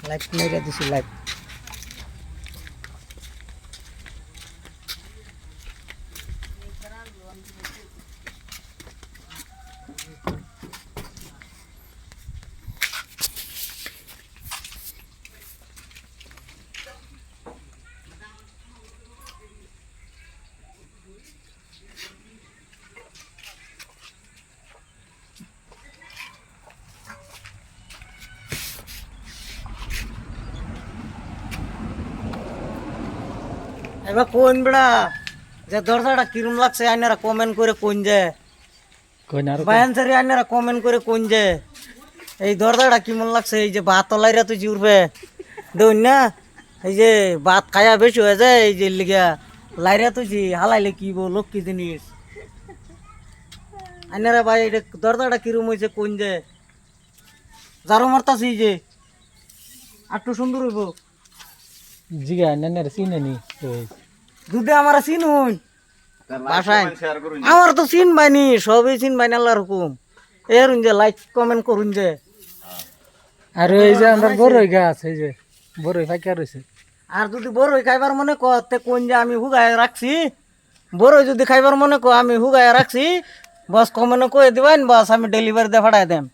Live মেরে দিছি live. এবার কোন বেড়া যে দরজাটা কিরম লাগছে আইনারা কমেন্ট করে কোন যে বায়ানসারি আইনারা কমেন্ট করে কোন যে এই দরজাটা কেমন লাগছে। এই যে ভাত তলাইরা তুই উঠবে দেউন না, এই যে ভাত খায়া বেশি হয়ে যায় এই যে লিগা লাইরা তুই হালাইলে কি বল লক্ষ্মী জিনিস আইনারা ভাই। এটা দরজাটা কিরম হয়েছে কোন যে জারো মারতাছি যে একটু সুন্দর হইব। জিগা নানের চিনে নি দুধে আমার চিনুন বাসায় আমার তো চিন বাইনি সবই চিন বাইনি আল্লাহর হুকুম। এর যে লাইক কমেন্ট করুন যে। আর এই যে আমার বড়ই গাছ এই যে বড়ই ফাঁকা রয়েছে। আর যদি বড়ই খাইবার মনে করতে কোন যে আমি হুগায় রাখছি, বড়ই যদি খাইবার মনে কর আমি হুগায় রাখছি, বস কমেন্ট করে দিবেন, বস আমি ডেলিভারি দিয়ে ফাটাই দেম।